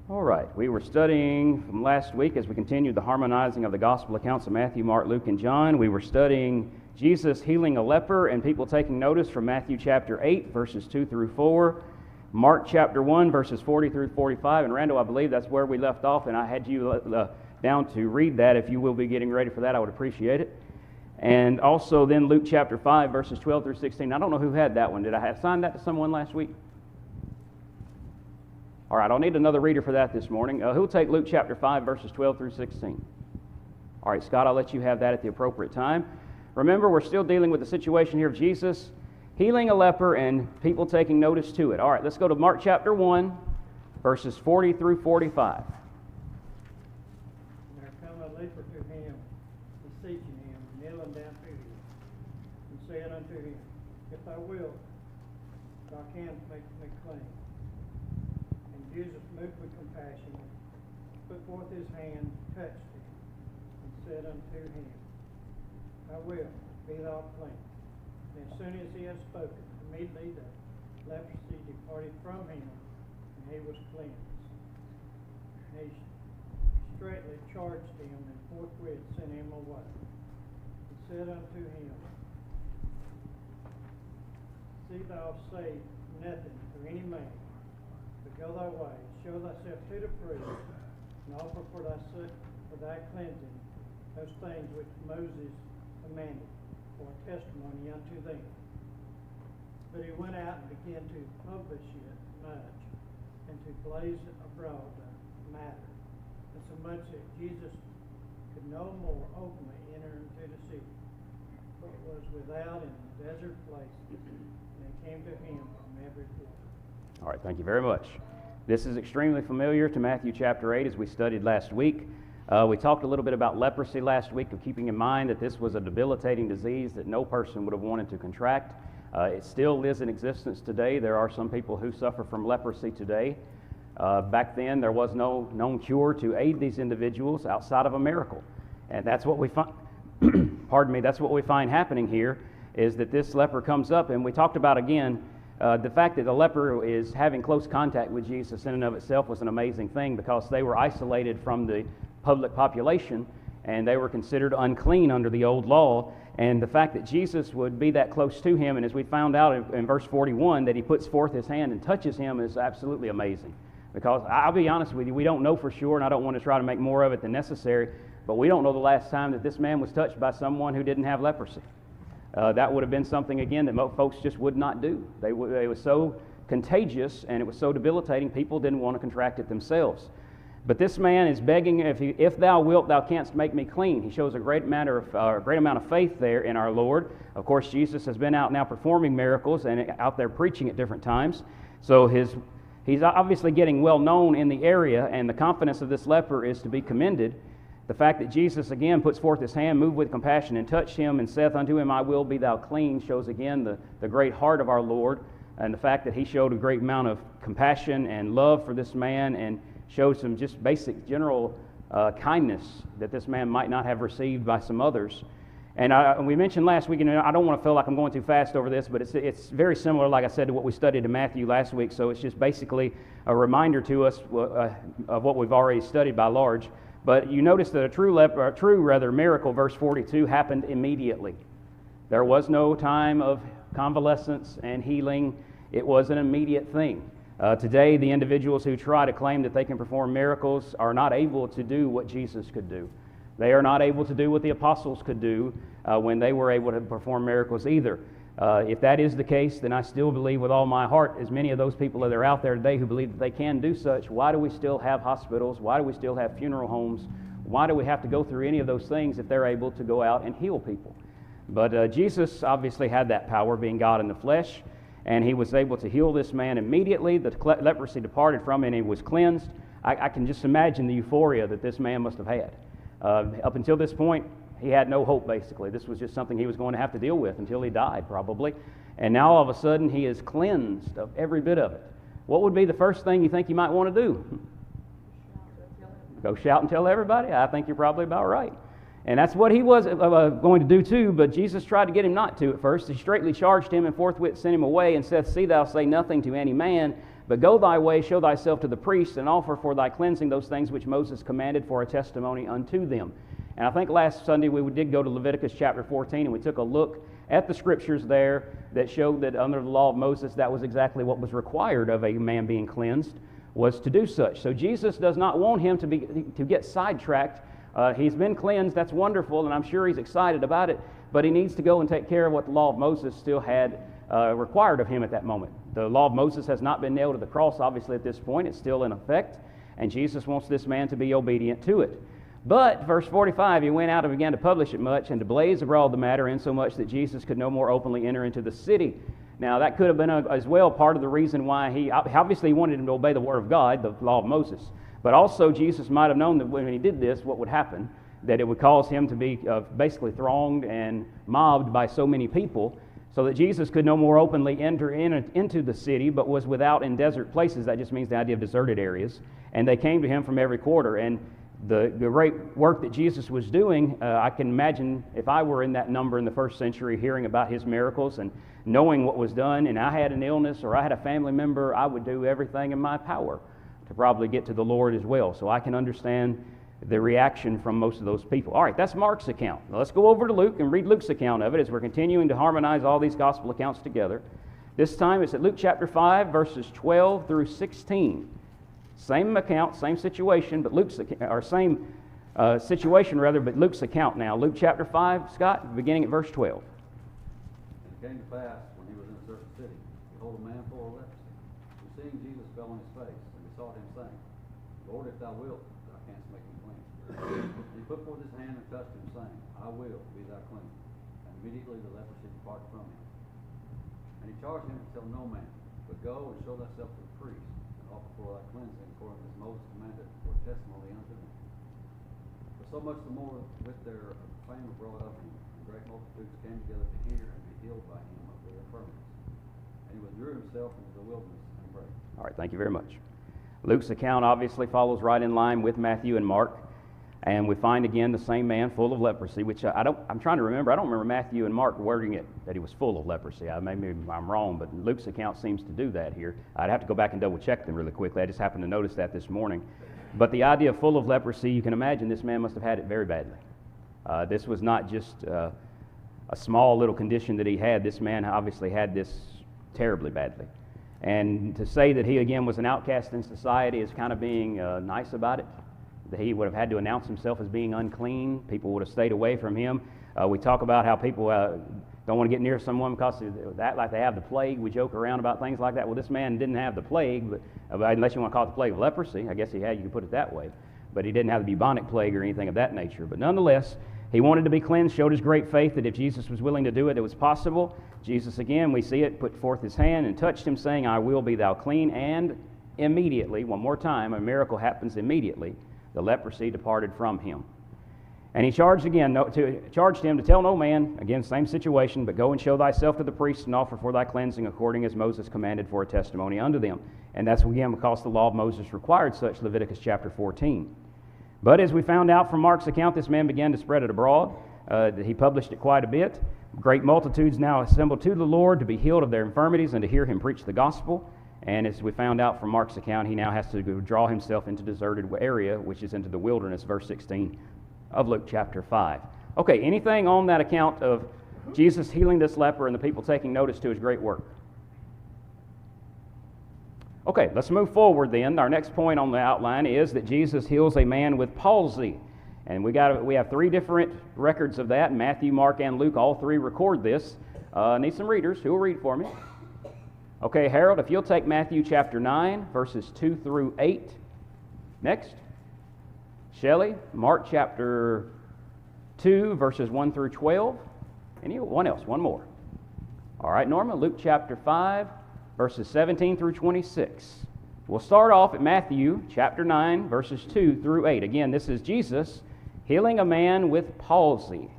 All right, we were studying from last week as we continued the harmonizing of the gospel accounts of Matthew, Mark, Luke, and John. We were studying Jesus healing a leper and people taking notice from Matthew chapter 8, verses 2 through 4, Mark chapter 1, verses 40 through 45. And Randall, I believe that's where we left off, and I had you down to read that. If you will be getting ready for that, I would appreciate it. And also then Luke chapter 5, verses 12 through 16. I don't know who had that one. Did I assign that to someone last week? All right, I'll need another reader for that this morning. Who'll take Luke chapter 5, verses 12 through 16? All right, Scott, I'll let you have that at the appropriate time. Remember, we're still dealing with the situation here of Jesus healing a leper and people taking notice to it. All right, let's go to Mark chapter 1, verses 40 through 45. And there come a leper to him, beseeching him, kneeling down to him, and said unto him, If thou wilt, thou canst make me clean. And Jesus, moved with compassion, put forth his hand, touched him, and said unto him, I will, be thou clean. And as soon as he had spoken, immediately the leprosy departed from him, and he was cleansed. And he straightly charged him, and forthwith sent him away. And said unto him, See thou say nothing to any man, but go thy way, show thyself to the priest, and offer for thy cleansing those things which Moses commanded, for a testimony unto them. But he went out and began to publish it much, and to blaze abroad the matter, insomuch that Jesus could no more openly enter into the city, but was without in the desert places, and they came to him from every quarter. All right, thank you very much. This is extremely familiar to Matthew chapter 8 as we studied last week. We talked a little bit about leprosy last week, of keeping in mind that this was a debilitating disease that no person would have wanted to contract. It still is in existence today. There are some people who suffer from leprosy today. Back then, there was no known cure to aid these individuals outside of a miracle. And that's what we find, that's what we find happening here, is that this leper comes up, and we talked about again, the fact that the leper is having close contact with Jesus in and of itself was an amazing thing, because they were isolated from the public population and they were considered unclean under the old law. And the fact that Jesus would be that close to him, and as we found out in verse 41 that he puts forth his hand and touches him, is absolutely amazing. Because I'll be honest with you, we don't know for sure, and I don't want to try to make more of it than necessary, but we don't know the last time that this man was touched by someone who didn't have leprosy. That would have been something, again, that most folks just would not do. It was so contagious and it was so debilitating, people didn't want to contract it themselves. But this man is begging, if thou wilt, thou canst make me clean. He shows a great amount of faith there in our Lord. Of course, Jesus has been out now performing miracles and out there preaching at different times. So he's obviously getting well known in the area, and the confidence of this leper is to be commended. The fact that Jesus again puts forth his hand, moved with compassion, and touched him, and saith unto him, I will, be thou clean, shows again the great heart of our Lord, and the fact that he showed a great amount of compassion and love for this man, and showed some just basic general kindness that this man might not have received by some others. And we mentioned last week, and I don't want to feel like I'm going too fast over this, but it's very similar, like I said, to what we studied in Matthew last week, so it's just basically a reminder to us of what we've already studied by large. But you notice that a true miracle, verse 42, happened immediately. There was no time of convalescence and healing. It was an immediate thing. Today, the individuals who try to claim that they can perform miracles are not able to do what Jesus could do. They are not able to do what the apostles could do when they were able to perform miracles either. If that is the case, then I still believe with all my heart, as many of those people that are out there today who believe that they can do such, why do we still have hospitals? Why do we still have funeral homes? Why do we have to go through any of those things if they're able to go out and heal people? But Jesus obviously had that power, being God in the flesh, and he was able to heal this man immediately. The leprosy departed from him and he was cleansed. I can just imagine the euphoria that this man must have had. Up until this point, he had no hope, basically. This was just something he was going to have to deal with until he died, probably. And now, all of a sudden, he is cleansed of every bit of it. What would be the first thing you think you might want to do? Go shout and tell everybody? I think you're probably about right. And that's what he was going to do too, but Jesus tried to get him not to at first. He straightly charged him and forthwith sent him away and said, See thou say nothing to any man, But go thy way, show thyself to the priests, and offer for thy cleansing those things which Moses commanded for a testimony unto them. And I think last Sunday we did go to Leviticus chapter 14, and we took a look at the scriptures there that showed that under the law of Moses, that was exactly what was required of a man being cleansed, was to do such. So Jesus does not want him to get sidetracked. He's been cleansed, that's wonderful, and I'm sure he's excited about it, but he needs to go and take care of what the law of Moses still had required of him at that moment. The law of Moses has not been nailed to the cross, obviously, at this point. It's still in effect, and Jesus wants this man to be obedient to it. But, verse 45, he went out and began to publish it much, and to blaze abroad the matter, insomuch that Jesus could no more openly enter into the city. Now, that could have been as well part of the reason why he wanted him to obey the word of God, the law of Moses. But also, Jesus might have known that when he did this, what would happen, that it would cause him to be basically thronged and mobbed by so many people, so that Jesus could no more openly enter into the city, but was without in desert places. That just means the idea of deserted areas. And they came to him from every quarter. And the great work that Jesus was doing, I can imagine if I were in that number in the first century, hearing about his miracles and knowing what was done, and I had an illness or I had a family member, I would do everything in my power to probably get to the Lord as well. So I can understand the reaction from most of those people. All right, that's Mark's account. Now let's go over to Luke and read Luke's account of it as we're continuing to harmonize all these gospel accounts together. This time it's at Luke chapter 5, verses 12 through 16. Same account, same situation, but Luke's same situation rather, but Luke's account now. Luke chapter 5, Scott, beginning at verse 12. And it came to pass, when he was in a certain city, behold, a man full of leprosy, who seeing Jesus fell on his face, and besought him, saying, Lord, if thou wilt, thou canst make me clean. And he put forth his hand and touched him, saying, I will, be thou clean. And immediately the leprosy departed from him. And he charged him to tell no man, but go and show thyself to the priest, and offer for thy cleansing, according as Moses commanded, for a testimony unto them. For so much the more with their fame abroad of him, and great multitudes came together to hear and be healed by him of their infirmities. And he withdrew himself into the wilderness and prayed. All right, thank you very much. Luke's account obviously follows right in line with Matthew and Mark, and we find again the same man full of leprosy, which I'm trying to remember. I don't remember Matthew and Mark wording it that he was full of leprosy. Maybe I'm wrong, but Luke's account seems to do that here. I'd have to go back and double check them really quickly. I just happened to notice that this morning. But the idea of full of leprosy, you can imagine this man must have had it very badly. This was not just a small little condition that he had. This man obviously had this terribly badly. And to say that he, again, was an outcast in society is kind of being nice about it. That he would have had to announce himself as being unclean. People would have stayed away from him. We talk about how people don't want to get near someone because they act like they have the plague. We joke around about things like that. Well, this man didn't have the plague, but unless you want to call it the plague of leprosy. I guess he had, you could put it that way. But he didn't have the bubonic plague or anything of that nature. But nonetheless, he wanted to be cleansed, showed his great faith that if Jesus was willing to do it, it was possible. Jesus, again, we see it, put forth his hand and touched him, saying, I will be thou clean. And immediately, one more time, a miracle happens immediately. The leprosy departed from him. And he charged him to tell no man, again, same situation, but go and show thyself to the priest and offer for thy cleansing according as Moses commanded for a testimony unto them. And that's again because the law of Moses required such, Leviticus chapter 14. But as we found out from Mark's account, this man began to spread it abroad. He published it quite a bit. Great multitudes now assembled to the Lord to be healed of their infirmities and to hear him preach the gospel. And as we found out from Mark's account, he now has to draw himself into a deserted area, which is into the wilderness, verse 16 of Luke chapter 5. Okay, anything on that account of Jesus healing this leper and the people taking notice to his great work? Okay, let's move forward then. Our next point on the outline is that Jesus heals a man with palsy. And we have three different records of that. Matthew, Mark, and Luke, all three record this. Need some readers. Who will read for me? Okay, Harold, if you'll take Matthew chapter 9, verses 2 through 8. Next. Shelley, Mark chapter 2, verses 1 through 12. Anyone else? One more. All right, Norma, Luke chapter 5, verses 17 through 26. We'll start off at Matthew chapter 9, verses 2 through 8. Again, this is Jesus healing a man with palsy.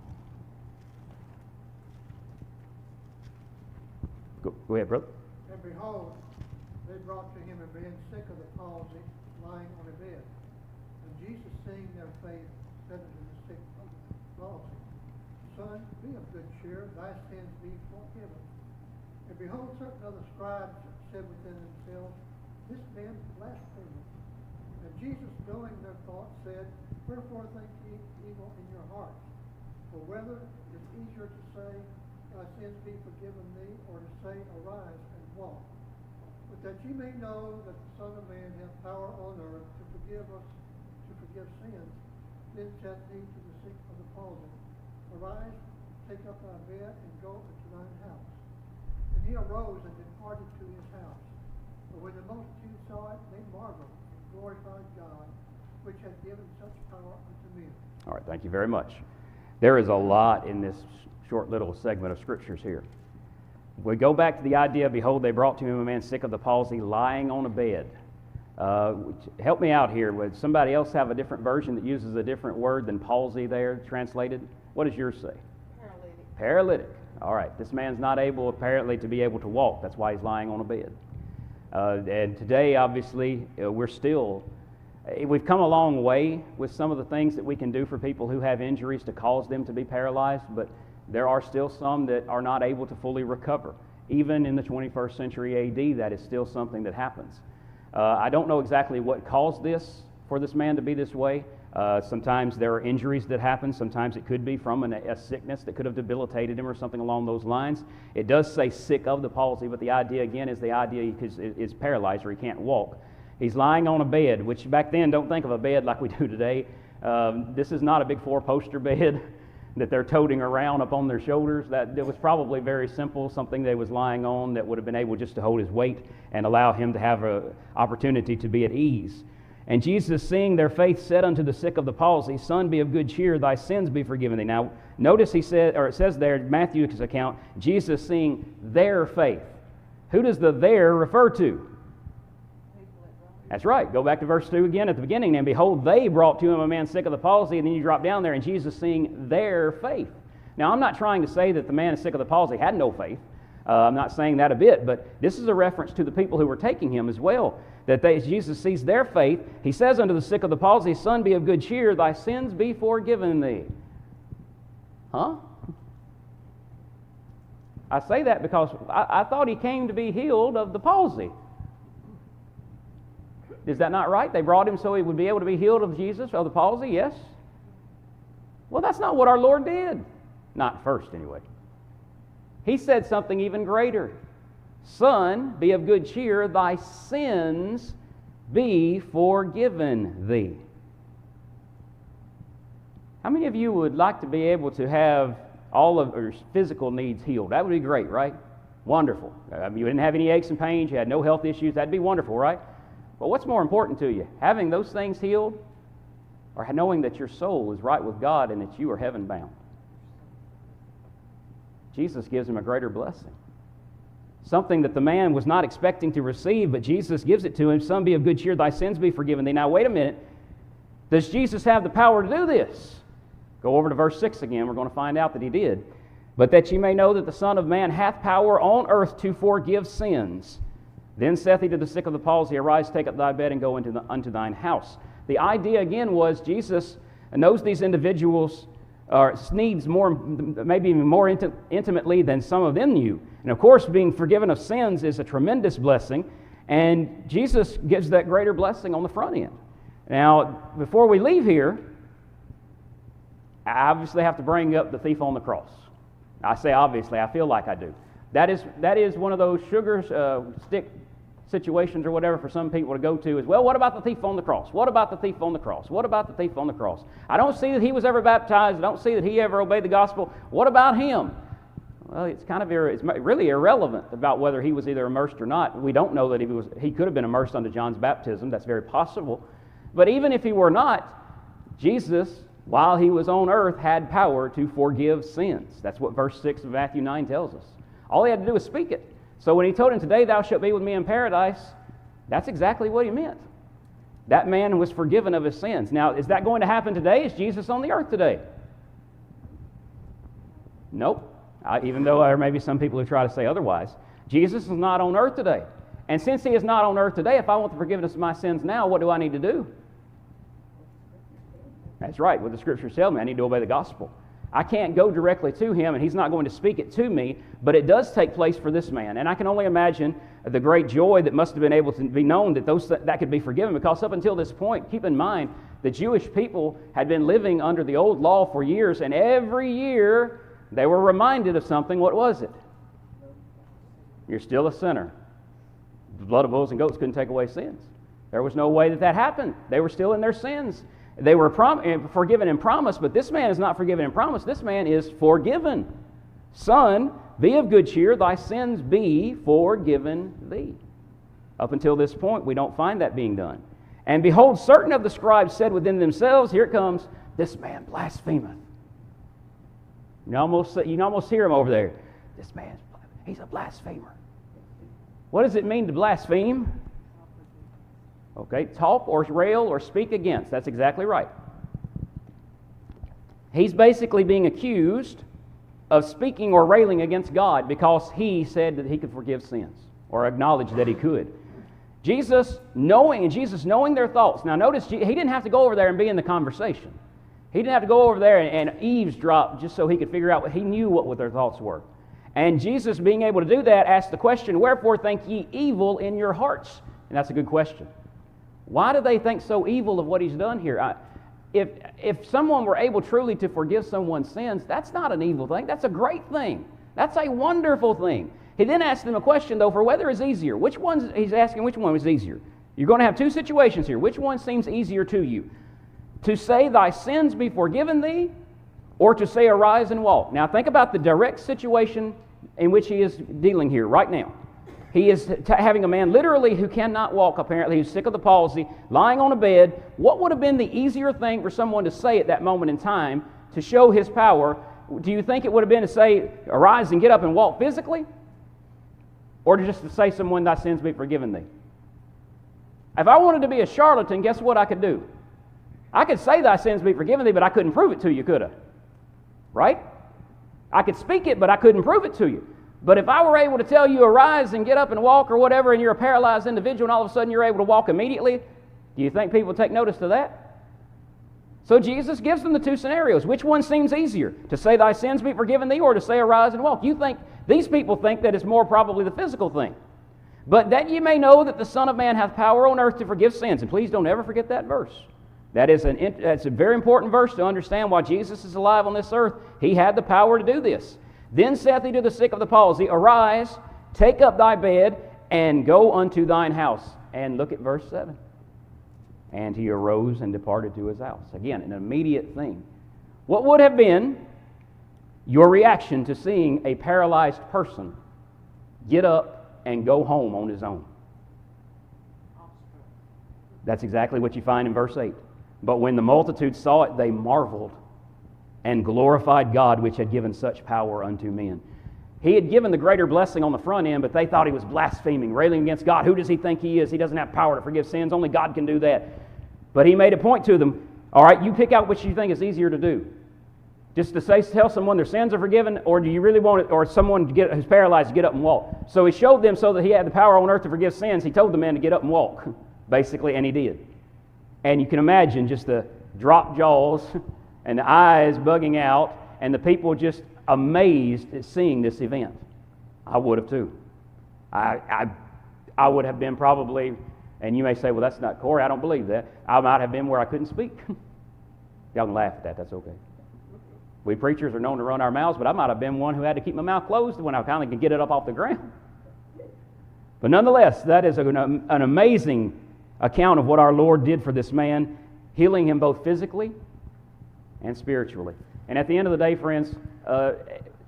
Go ahead, brother. And behold, they brought to him a man sick of the palsy, lying on a bed. And Jesus, seeing their faith, said unto the sick of the palsy, Son, be of good cheer, thy sins be forgiven. And behold, certain other scribes said within themselves, blasphemous. And Jesus, knowing their thoughts, said, Wherefore think ye evil in your hearts? For whether it is easier to say, Thy sins be forgiven thee, or to say, Arise and walk. But that ye may know that the Son of Man hath power on earth to forgive sins, then said he to the sick of the palsy, Arise, take up thy bed, and go into thine house. And he arose and departed to his house. But when the multitude saw it, they marveled and glorified God, which had given such power unto men. All right, thank you very much. There is a lot in this short little segment of scriptures here. We go back to the idea, behold, they brought to him a man sick of the palsy, lying on a bed. Help me out here. Would somebody else have a different version that uses a different word than palsy there translated? What does yours say? Paralytic. Paralytic. All right, this man's not able apparently to be able to walk. That's why he's lying on a bed. And today, obviously, we've come a long way with some of the things that we can do for people who have injuries to cause them to be paralyzed, but there are still some that are not able to fully recover. Even in the 21st century AD, that is still something that happens. I don't know exactly what caused this for this man to be this way. Sometimes there are injuries that happen. Sometimes it could be from a sickness that could have debilitated him or something along those lines. It does say sick of the palsy, but the idea again is is paralyzed or he can't walk. He's lying on a bed, which back then, don't think of a bed like we do today. This is not a big four-poster bed that they're toting around up on their shoulders. That it was probably very simple, something they was lying on that would have been able just to hold his weight and allow him to have an opportunity to be at ease. And Jesus, seeing their faith, said unto the sick of the palsy, Son, be of good cheer, thy sins be forgiven thee. Now, notice it says there, Matthew's account, Jesus seeing their faith. Who does the there refer to? That's right. Go back to verse 2 again at the beginning. And behold, they brought to him a man sick of the palsy. And then you drop down there, and Jesus seeing their faith. Now, I'm not trying to say that the man sick of the palsy had no faith. I'm not saying that a bit. But this is a reference to the people who were taking him as well. That Jesus sees their faith. He says unto the sick of the palsy, Son, be of good cheer. Thy sins be forgiven thee. Huh? I say that because I thought he came to be healed of the palsy. Is that not right? They brought him so he would be able to be healed of Jesus, of the palsy, yes? Well, that's not what our Lord did. Not first, anyway. He said something even greater. Son, be of good cheer, thy sins be forgiven thee. How many of you would like to be able to have all of your physical needs healed? That would be great, right? Wonderful. I mean, you didn't have any aches and pains, you had no health issues, that'd be wonderful, right? But what's more important to you? Having those things healed or knowing that your soul is right with God and that you are heaven bound? Jesus gives him a greater blessing. Something that the man was not expecting to receive, but Jesus gives it to him. Son, be of good cheer, thy sins be forgiven thee. Now wait a minute. Does Jesus have the power to do this? Go over to verse 6 again. We're going to find out that he did. But that ye may know that the Son of Man hath power on earth to forgive sins. Then saith he to the sick of the palsy, Arise, take up thy bed, and go unto thine house. The idea again was Jesus knows these individuals' needs maybe even more intimately than some of them knew. And of course, being forgiven of sins is a tremendous blessing, and Jesus gives that greater blessing on the front end. Now, before we leave here, I obviously have to bring up the thief on the cross. I say obviously, I feel like I do. That is one of those sugar stick situations or whatever for some people to go to is, well, what about the thief on the cross? What about the thief on the cross? What about the thief on the cross? I don't see that he was ever baptized. I don't see that he ever obeyed the gospel. What about him? Well, it's really irrelevant about whether he was either immersed or not. We don't know that he could have been immersed under John's baptism. That's very possible. But even if he were not, Jesus, while he was on earth, had power to forgive sins. That's what verse 6 of Matthew 9 tells us. All he had to do was speak it. So when he told him, Today thou shalt be with me in paradise, that's exactly what he meant. That man was forgiven of his sins. Now, is that going to happen today? Is Jesus on the earth today? Nope. Even though there may be some people who try to say otherwise. Jesus is not on earth today. And since he is not on earth today, if I want the forgiveness of my sins now, what do I need to do? That's right. What the scriptures tell me, I need to obey the gospel. I can't go directly to him, and he's not going to speak it to me, but it does take place for this man. And I can only imagine the great joy that must have been able to be known that could be forgiven, because up until this point, keep in mind, the Jewish people had been living under the old law for years, and every year they were reminded of something. What was it? You're still a sinner. The blood of bulls and goats couldn't take away sins. There was no way that happened. They were still in their sins. They were forgiven and promised, but this man is not forgiven and promised. This man is forgiven. Son, be of good cheer, thy sins be forgiven thee. Up until this point, we don't find that being done. And behold, certain of the scribes said within themselves, here it comes, this man blasphemeth. You can almost hear him over there. This man's, he's a blasphemer. What does it mean to blaspheme? Okay, talk or rail or speak against. That's exactly right. He's basically being accused of speaking or railing against God because he said that he could forgive sins or acknowledged that he could. Jesus knowing their thoughts. Now notice, he didn't have to go over there and be in the conversation. He didn't have to go over there and eavesdrop just so he could figure out what he knew what their thoughts were. And Jesus, being able to do that, asked the question, wherefore think ye evil in your hearts? And that's a good question. Why do they think so evil of what he's done here? If someone were able truly to forgive someone's sins, that's not an evil thing. That's a great thing. That's a wonderful thing. He then asked them a question, though, for whether it's easier. He's asking which one is easier. You're going to have two situations here. Which one seems easier to you? To say thy sins be forgiven thee, or to say arise and walk? Now think about the direct situation in which he is dealing here right now. He is having a man literally who cannot walk, apparently, who's sick of the palsy, lying on a bed. What would have been the easier thing for someone to say at that moment in time to show his power? Do you think it would have been to say, arise and get up and walk physically? Or just to say someone, thy sins be forgiven thee? If I wanted to be a charlatan, guess what I could do? I could say thy sins be forgiven thee, but I couldn't prove it to you, could I? Right? I could speak it, but I couldn't prove it to you. But if I were able to tell you arise and get up and walk or whatever, and you're a paralyzed individual and all of a sudden you're able to walk immediately, do you think people would take notice to that? So Jesus gives them the two scenarios. Which one seems easier? To say thy sins be forgiven thee, or to say arise and walk? These people think that it's more probably the physical thing. But that ye may know that the Son of Man hath power on earth to forgive sins. And please don't ever forget that verse. That's a very important verse to understand why Jesus is alive on this earth. He had the power to do this. Then saith he to the sick of the palsy, arise, take up thy bed, and go unto thine house. And look at verse 7. And he arose and departed to his house. Again, an immediate thing. What would have been your reaction to seeing a paralyzed person get up and go home on his own? That's exactly what you find in verse 8. But when the multitude saw it, they marveled and glorified God, which had given such power unto men. He had given the greater blessing on the front end, but they thought he was blaspheming, railing against God. Who does he think he is? He doesn't have power to forgive sins. Only God can do that. But he made a point to them. All right, you pick out which you think is easier to do. Just to tell someone their sins are forgiven, or do you really want it, or someone who's paralyzed to get up and walk? So he showed them so that he had the power on earth to forgive sins. He told the man to get up and walk, basically, and he did. And you can imagine just the dropped jaws and the eyes bugging out, and the people just amazed at seeing this event. I would have too. I would have been probably, and you may say, well, that's not Corey, I don't believe that. I might have been where I couldn't speak. Y'all can laugh at that, that's okay. We preachers are known to run our mouths, but I might have been one who had to keep my mouth closed when I kind of could get it up off the ground. But nonetheless, that is an amazing account of what our Lord did for this man, healing him both physically and spiritually. And at the end of the day, friends,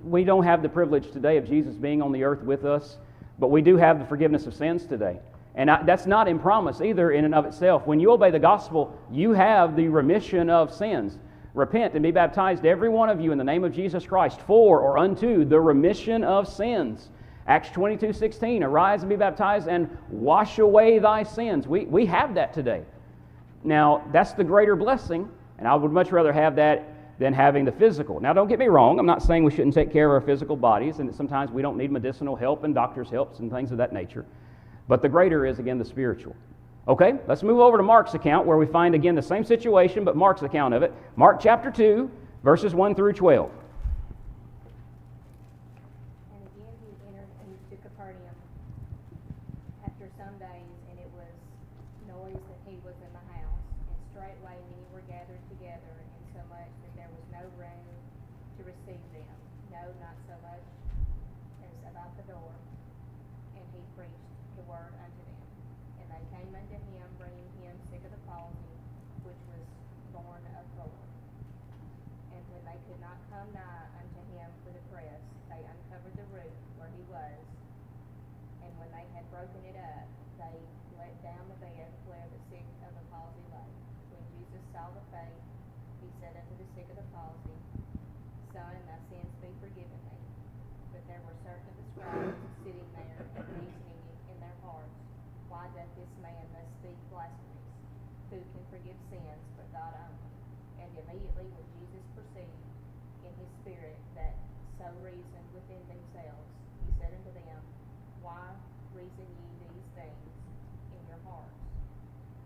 we don't have the privilege today of Jesus being on the earth with us, but we do have the forgiveness of sins today. And that's not in promise either in and of itself. When you obey the gospel, you have the remission of sins. Repent and be baptized, every one of you, in the name of Jesus Christ, for or unto the remission of sins. Acts 22:16, arise and be baptized and wash away thy sins. We have that today. Now, that's the greater blessing, and I would much rather have that than having the physical. Now, don't get me wrong. I'm not saying we shouldn't take care of our physical bodies, and that sometimes we don't need medicinal help and doctor's helps and things of that nature. But the greater is, again, the spiritual. Okay, let's move over to Mark's account, where we find, again, the same situation, but Mark's account of it. Mark chapter 2, Verses 1 through 12. And again he entered into Capernaum after some days, and it was noise that he was in the house. And straightway many were gathered together, insomuch that there was no room to receive them, no, not so much as about the door. And he preached the word unto them. And they came unto him, bringing him sick of the palsy, which was born of 4. And when they could not come nigh unto him for the press, they uncovered the roof where he was. And when they had broken it up, they let down the bed where the sick of the palsy lay. When Jesus saw the faith, he said unto the sick of the palsy, Son, thy sins be forgiven thee. But there were certain of the scribes sitting there, and reasoning in their hearts, Why doth this man thus speak blasphemies? Who can forgive sins but God only? And immediately when Jesus perceived in his spirit that so reasoned within themselves, he said unto them, Why reason ye these things in your hearts?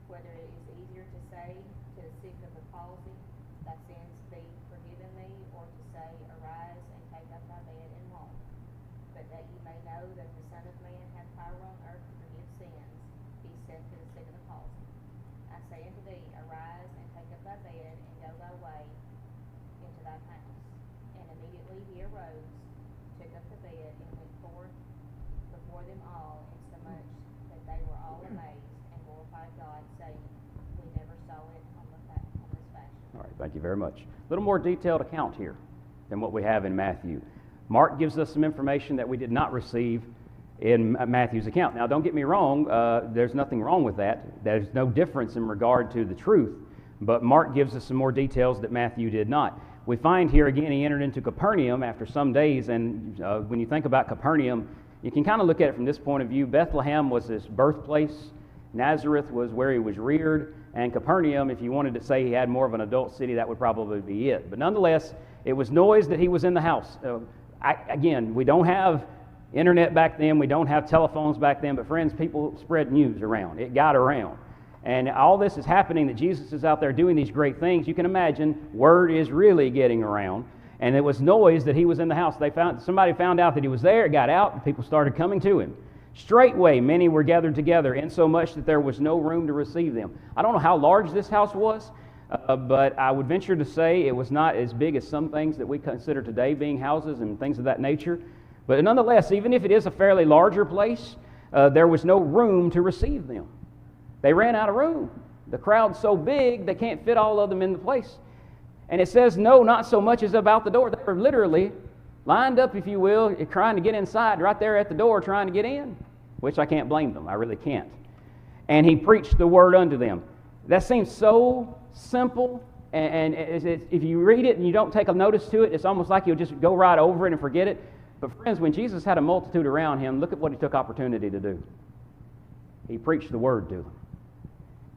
Whether it is easier to say to the sick of the palsy, Thy sins be forgiven thee, or to say, Arise and take up thy bed and walk. But that ye may know that the Son of Man hath power on earth to forgive sins, he said to the sick of the palsy, I say unto thee, Arise and take up thy bed and go thy way into thy house. And immediately he arose, took up the bed, and went forth before them all, insomuch that they were all amazed and glorified God, saying, We never saw it on this fashion. All right, thank you very much. A little more detailed account here than what we have in Matthew. Mark gives us some information that we did not receive in Matthew's account. Now, don't get me wrong, there's nothing wrong with that. There's no difference in regard to the truth, but Mark gives us some more details that Matthew did not. We find here again he entered into Capernaum after some days, and when you think about Capernaum, you can kind of look at it from this point of view. Bethlehem was his birthplace, Nazareth was where he was reared, and Capernaum, if you wanted to say he had more of an adult city, that would probably be it. But nonetheless, it was noise that he was in the house. Again, we don't have internet back then, we don't have telephones back then, but friends, people spread news around. It got around. And all this is happening, that Jesus is out there doing these great things. You can imagine, word is really getting around. And it was noise that he was in the house. Somebody found out that he was there, got out, and people started coming to him. Straightway, many were gathered together, insomuch that there was no room to receive them. I don't know how large this house was, but I would venture to say it was not as big as some things that we consider today being houses and things of that nature. But nonetheless, even if it is a fairly larger place, there was no room to receive them. They ran out of room. The crowd's so big, they can't fit all of them in the place. And it says, no, not so much as about the door. They were literally lined up, if you will, trying to get inside, right there at the door, trying to get in, which I can't blame them. I really can't. And he preached the word unto them. That seems so simple, and if you read it and you don't take a notice to it, it's almost like you'll just go right over it and forget it. But friends, when Jesus had a multitude around him, look at what he took opportunity to do. He preached the word to them.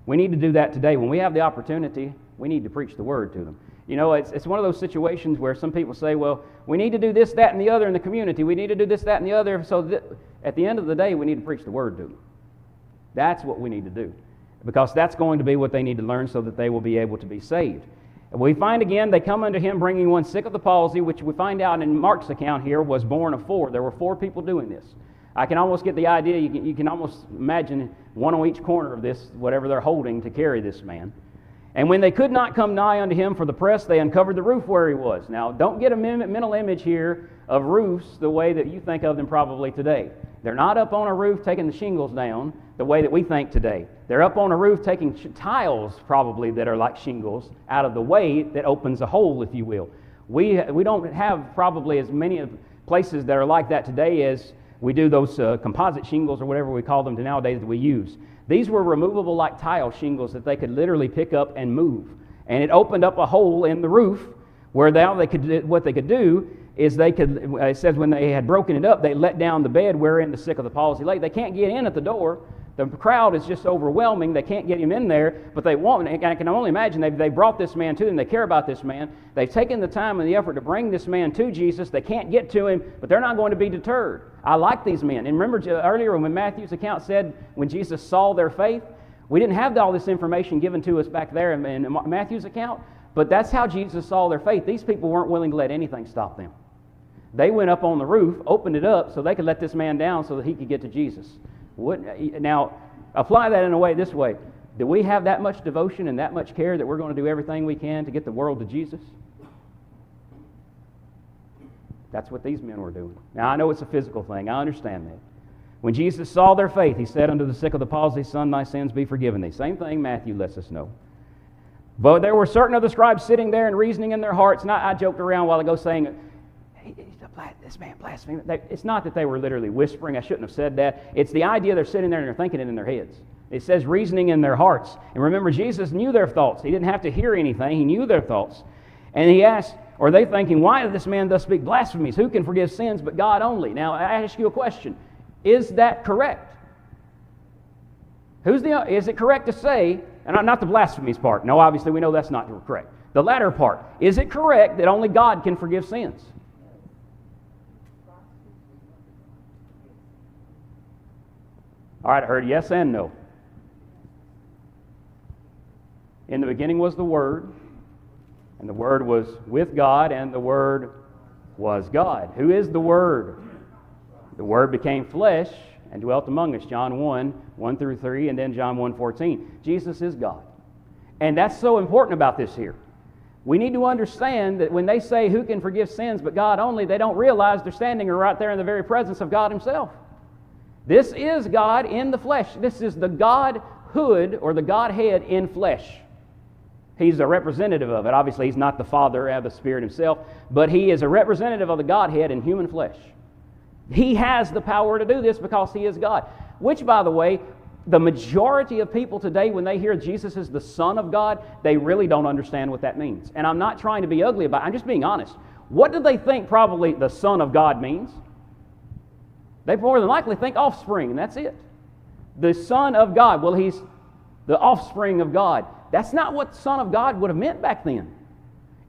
We need to do that today. When we have the opportunity, we need to preach the word to them. You know, it's one of those situations where some people say, well, we need to do this, that, and the other in the community. We need to do this, that, and the other. So at the end of the day, we need to preach the word to them. That's what we need to do, because that's going to be what they need to learn so that they will be able to be saved. And we find again, they come unto him bringing one sick of the palsy, which we find out in Mark's account here was born of 4. There were 4 people doing this. I can almost get the idea, you can almost imagine one on each corner of this, whatever they're holding to carry this man. And when they could not come nigh unto him for the press, they uncovered the roof where he was. Now, don't get a mental image here of roofs the way that you think of them probably today. They're not up on a roof taking the shingles down the way that we think today. They're up on a roof taking tiles probably that are like shingles out of the way that opens a hole, if you will. We don't have probably as many places that are like that today as we do those composite shingles or whatever we call them nowadays that we use. These were removable like tile shingles that they could literally pick up and move. And it opened up a hole in the roof where now what they could do is it says when they had broken it up, they let down the bed wherein the sick of the palsy lay. They can't get in at the door. The crowd is just overwhelming. They can't get him in there, but they want, and I can only imagine they brought this man to them. They care about this man. They've taken the time and the effort to bring this man to Jesus. They can't get to him, but they're not going to be deterred. I like these men. And remember earlier when Matthew's account said when Jesus saw their faith, we didn't have all this information given to us back there in Matthew's account, But that's how Jesus saw their faith. These people weren't willing to let anything stop them. They went up on the roof, opened it up so they could let this man down so that he could get to Jesus. Now, apply that in a way this way. Do we have that much devotion and that much care that we're going to do everything we can to get the world to Jesus? That's what these men were doing. Now, I know it's a physical thing. I understand that. When Jesus saw their faith, he said unto the sick of the palsy, Son, thy sins be forgiven thee. Same thing Matthew lets us know. But there were certain of the scribes sitting there and reasoning in their hearts. And I joked around a while ago saying, this man blasphemed. It's not that they were literally whispering. I shouldn't have said that. It's the idea they're sitting there and they're thinking it in their heads. It says reasoning in their hearts. And remember, Jesus knew their thoughts. He didn't have to hear anything. He knew their thoughts. And he asked, are they thinking, why does this man thus speak blasphemies? Who can forgive sins but God only? Now, I ask you a question. Is that correct? Is it correct to say, and not the blasphemies part. No, obviously we know that's not correct. The latter part. Is it correct that only God can forgive sins? All right, I heard yes and no. In the beginning was the Word, and the Word was with God, and the Word was God. Who is the Word? The Word became flesh and dwelt among us. John 1, 1 through 3, and then John 1, 14. Jesus is God. And that's so important about this here. We need to understand that when they say, who can forgive sins but God only, they don't realize they're standing right there in the very presence of God Himself. This is God in the flesh. This is the Godhood, or the Godhead in flesh. He's a representative of it. Obviously, He's not the Father or the Spirit Himself, but He is a representative of the Godhead in human flesh. He has the power to do this because He is God. Which, by the way, the majority of people today, when they hear Jesus is the Son of God, they really don't understand what that means. And I'm not trying to be ugly about it. I'm just being honest. What do they think probably the Son of God means? They more than likely think offspring, and that's it. The Son of God. Well, He's the offspring of God. That's not what the Son of God would have meant back then.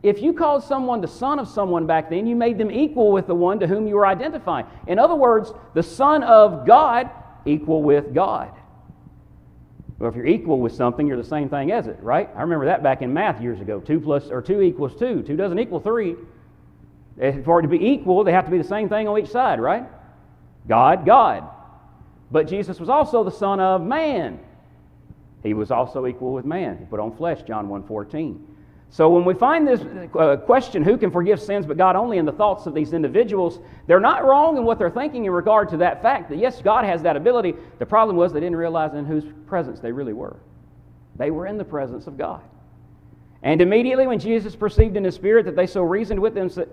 If you called someone the son of someone back then, you made them equal with the one to whom you were identifying. In other words, the Son of God equal with God. Well, if you're equal with something, you're the same thing as it, right? I remember that back in math years ago. 2 equals 2. 2 doesn't equal 3. For it to be equal, they have to be the same thing on each side, right? God, God. But Jesus was also the Son of man. He was also equal with man. He put on flesh, John 1:14. So when we find this question, who can forgive sins but God only, in the thoughts of these individuals, they're not wrong in what they're thinking in regard to that fact that yes, God has that ability. The problem was they didn't realize in whose presence they really were. They were in the presence of God. And immediately when Jesus perceived in His Spirit that they so reasoned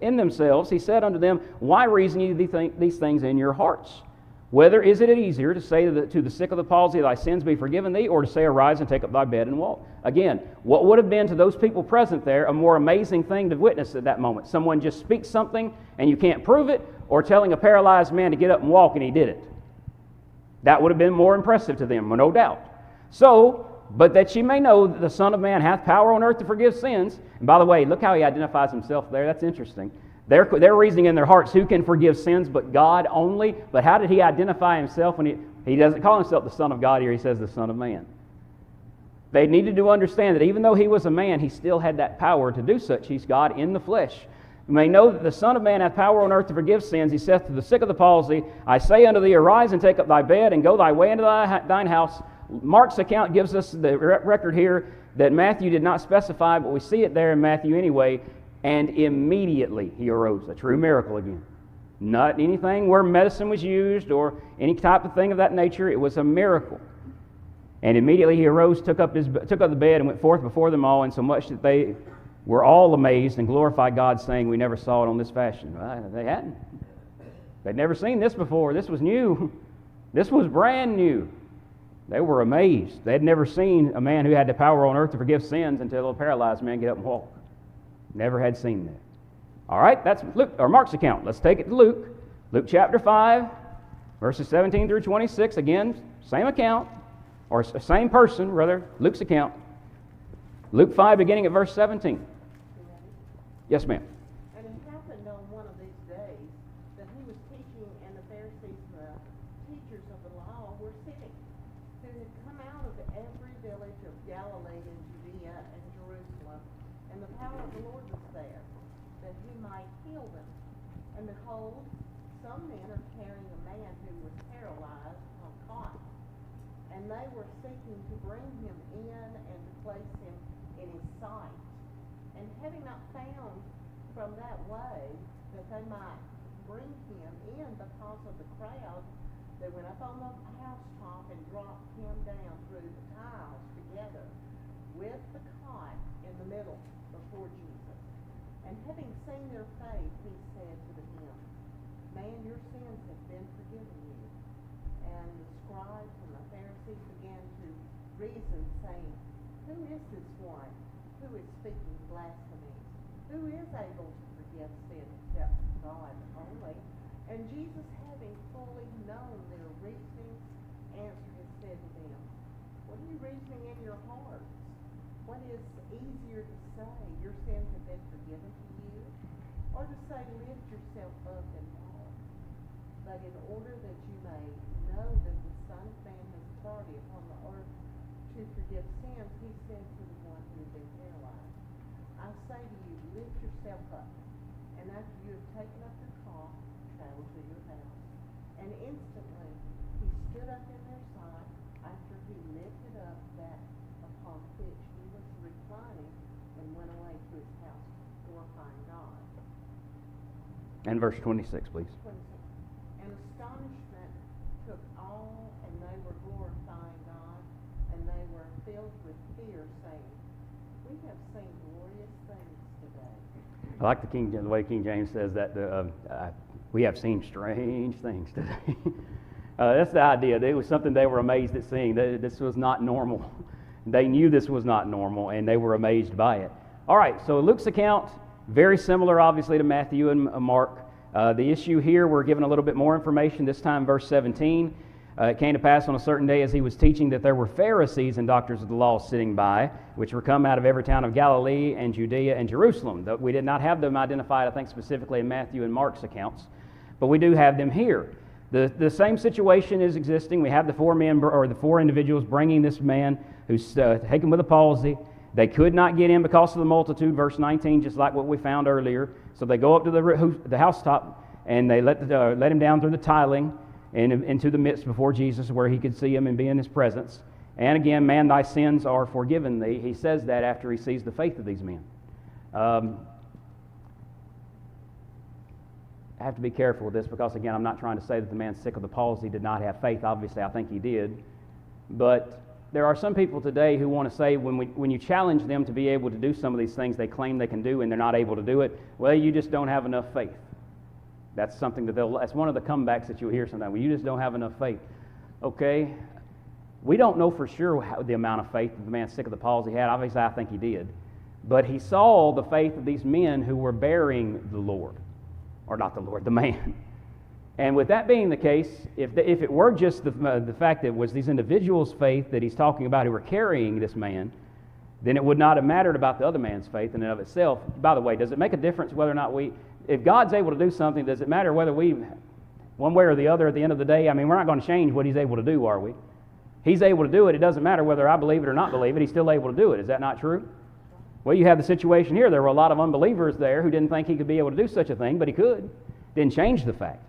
in themselves, He said unto them, why reason ye these things in your hearts? Whether is it easier to say to the sick of the palsy, thy sins be forgiven thee, or to say, arise and take up thy bed and walk? Again, what would have been to those people present there a more amazing thing to witness at that moment? Someone just speaks something and you can't prove it, or telling a paralyzed man to get up and walk and he did it. That would have been more impressive to them, no doubt. So, but that ye may know that the Son of Man hath power on earth to forgive sins. And by the way, look how He identifies Himself there. That's interesting. They're reasoning in their hearts, who can forgive sins but God only? But how did He identify Himself when He doesn't call Himself the Son of God here? He says the Son of Man. They needed to understand that even though He was a man, He still had that power to do such. He's God in the flesh. You may know that the Son of Man hath power on earth to forgive sins. He saith to the sick of the palsy, I say unto thee, arise and take up thy bed and go thy way into thine house. Mark's account gives us the record here that Matthew did not specify, but we see it there in Matthew anyway. And immediately he arose. A true miracle again. Not anything where medicine was used or any type of thing of that nature. It was a miracle. And immediately he arose, took up the bed, and went forth before them all, insomuch that they were all amazed and glorified God, saying, we never saw it on this fashion. Well, they hadn't. They'd never seen this before. This was new. This was brand new. They were amazed. They'd never seen a man who had the power on earth to forgive sins until a paralyzed man get up and walk. Never had seen that. All right, that's Luke or Mark's account. Let's take it to Luke. Luke chapter 5, verses 17 through 26. Again, same account, or same person, rather, Luke's account. Luke 5, beginning at verse 17. Yes, ma'am. And it happened on one of these days that He was teaching, and the Pharisees, the teachers of the law, were sitting, who had come out of every village of Galilee and Judea and Jerusalem, and the power of the Lord was there, that he might heal them. And behold, some men are carrying a man who was paralyzed on a cot, and they were seeking to bring him in and to place him in his sight. And having not found from that way that they might bring him in because of the crowd, they went up on the housetop and dropped him down through the tiles together with the cot in the middle before Jesus. And having seen their faith, he said to him, Man, your sins have been forgiven you. And the scribes and the Pharisees began to reason, saying, Who is this one who is speaking blasphemy? Who is able to forgive sin except God only? And Jesus, having fully known their reasonings, answered and said to them, What are you reasoning in your hearts? What is easier to say, Your sins have been forgiven to you? Or to say, Lift yourself up and walk? But in order that you may know that the Son of Man has authority upon the earth to forgive sins, he said to the one who had been paralyzed, I say to you, lift yourself up, and after you have taken up your cot, travel to your house. And instantly he stood up in their sight, after he lifted up that upon which he was reclining, and went away to his house, glorifying God. And verse 26, please. 26. And astonishment took all, and they were glorifying God, and they were filled with fear, saying, We have seen glorious things today. I like the way King James says that. We have seen strange things today. That's the idea. It was something they were amazed at seeing. This was not normal. They knew this was not normal, and they were amazed by it. All right, so Luke's account, very similar, obviously, to Matthew and Mark. The issue here, we're given a little bit more information, this time verse 17. It came to pass on a certain day as he was teaching that there were Pharisees and doctors of the law sitting by, which were come out of every town of Galilee and Judea and Jerusalem. We did not have them identified, I think, specifically in Matthew and Mark's accounts, but we do have them here. The same situation is existing. We have the four individuals bringing this man who's taken with a palsy. They could not get in because of the multitude, verse 19, just like what we found earlier. So they go up to the housetop, and they let him down through the tiling and into the midst before Jesus, where he could see him and be in his presence. And again, man, thy sins are forgiven thee. He says that after he sees the faith of these men. I have to be careful with this because, again, I'm not trying to say that the man sick of the palsy did not have faith. Obviously, I think he did. But there are some people today who want to say when you challenge them to be able to do some of these things they claim they can do and they're not able to do it, well, you just don't have enough faith. That's something that's one of the comebacks that you'll hear sometimes. Well, you just don't have enough faith. Okay, we don't know for sure the amount of faith that the man sick of the palsy had. Obviously, I think he did. But he saw the faith of these men who were bearing the Lord. Or not the Lord, the man. And with that being the case, if it were just the fact that it was these individuals' faith that he's talking about who were carrying this man, then it would not have mattered about the other man's faith in and of itself. By the way, does it make a difference whether or not if God's able to do something, does it matter whether one way or the other at the end of the day? I mean, we're not going to change what he's able to do, are we? He's able to do it. It doesn't matter whether I believe it or not believe it. He's still able to do it. Is that not true? Well, you have the situation here. There were a lot of unbelievers there who didn't think he could be able to do such a thing, but he could. Didn't change the fact.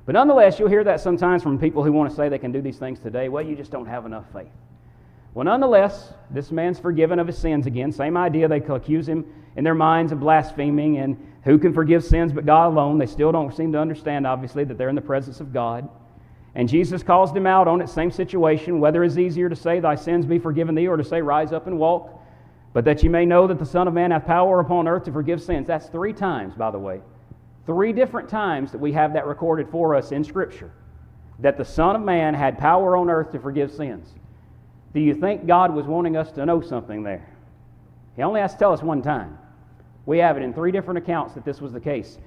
But nonetheless, you'll hear that sometimes from people who want to say they can do these things today. Well, you just don't have enough faith. Well, nonetheless, this man's forgiven of his sins again. Same idea. They accuse him in their minds of blaspheming, and who can forgive sins but God alone? They still don't seem to understand, obviously, that they're in the presence of God. And Jesus calls them out on it, same situation, whether it's easier to say, thy sins be forgiven thee, or to say, rise up and walk. But that you may know that the Son of Man hath power upon earth to forgive sins. That's 3 times, by the way. 3 different times that we have that recorded for us in Scripture. That the Son of Man had power on earth to forgive sins. Do you think God was wanting us to know something there? He only has to tell us one time. We have it in 3 different accounts that this was the case.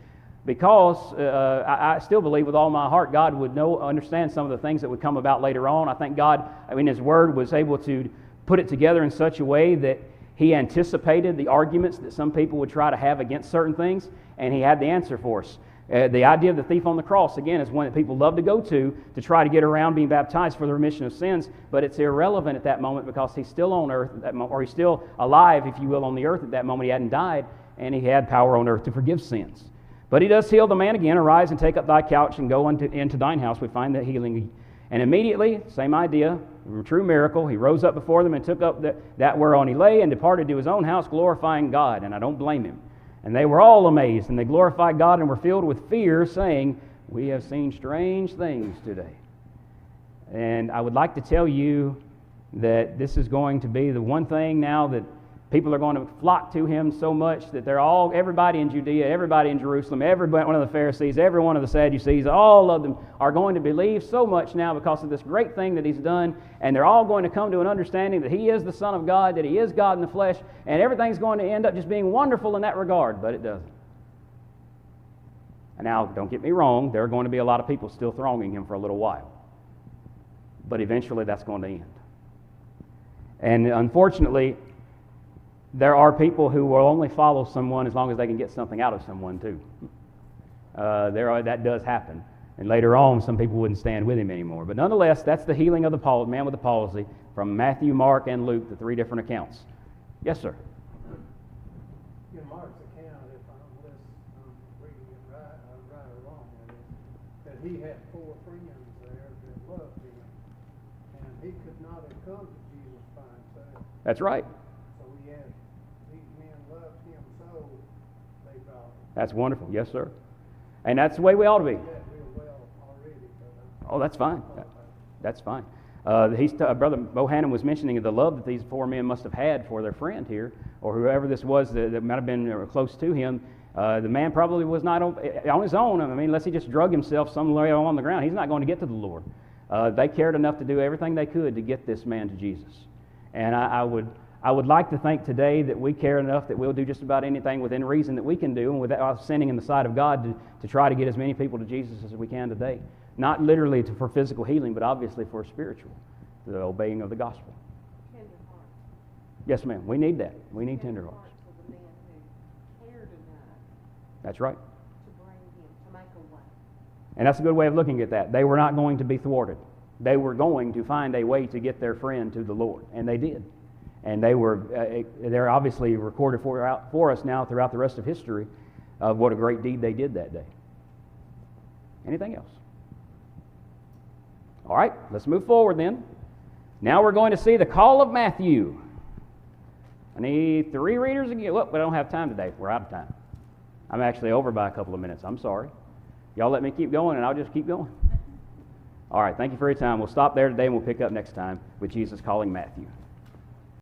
Because I still believe with all my heart God would understand some of the things that would come about later on. I think God, His Word was able to put it together in such a way that He anticipated the arguments that some people would try to have against certain things, and He had the answer for us. The idea of the thief on the cross, again, is one that people love to go to try to get around being baptized for the remission of sins, but it's irrelevant at that moment because he's still on earth at that moment, or he's still alive, if you will, on the earth at that moment. He hadn't died, and he had power on earth to forgive sins. But he does heal the man again. Arise and take up thy couch and go into thine house. We find that healing. And immediately, same idea, a true miracle, he rose up before them and took up that whereon he lay and departed to his own house, glorifying God. And I don't blame him. And they were all amazed, and they glorified God and were filled with fear, saying, we have seen strange things today. And I would like to tell you that this is going to be the one thing now that people are going to flock to him so much that everybody in Judea, everybody in Jerusalem, every one of the Pharisees, every one of the Sadducees, all of them are going to believe so much now because of this great thing that he's done, and they're all going to come to an understanding that he is the Son of God, that he is God in the flesh, and everything's going to end up just being wonderful in that regard, but it doesn't. And now, don't get me wrong, there are going to be a lot of people still thronging him for a little while, but eventually that's going to end. And unfortunately, there are people who will only follow someone as long as they can get something out of someone too. That does happen. And later on, some people wouldn't stand with him anymore. But nonetheless, that's the healing of the man with the palsy from Matthew, Mark, and Luke, the three different accounts. Yes, sir. In Mark's account, if I'm reading it right or wrong, that he had 4 friends there that loved him, and he could not have come to Jesus by himself. That's right. So he had these men loved him so they brought him. That's wonderful. Yes, sir. And that's the way we ought to be. That real well already, but Oh, that's fine. That's fine. Brother Bohannon was mentioning the love that these 4 men must have had for their friend here, or whoever this was that might have been close to him. The man probably was not on his own. I mean, unless he just drug himself somewhere on the ground, he's not going to get to the Lord. They cared enough to do everything they could to get this man to Jesus. And I would like to think today that we care enough that we'll do just about anything within reason that we can do, and without sinning in the sight of God, to try to get as many people to Jesus as we can today. Not literally for physical healing, but obviously for spiritual, the obeying of the gospel. Tender hearts. Yes, ma'am. We need that. We need tender hearts. For the men who cared enough That's right. to bring him, to make a way. And that's a good way of looking at that. They were not going to be thwarted. They were going to find a way to get their friend to the Lord, and they did. And they're obviously recorded for us now throughout the rest of history of what a great deed they did that day. Anything else? All right, let's move forward then. Now we're going to see the call of Matthew. I need 3 readers again. Well, we don't have time today. We're out of time. I'm actually over by a couple of minutes. I'm sorry. Y'all let me keep going, and I'll just keep going. All right, thank you for your time. We'll stop there today, and we'll pick up next time with Jesus calling Matthew.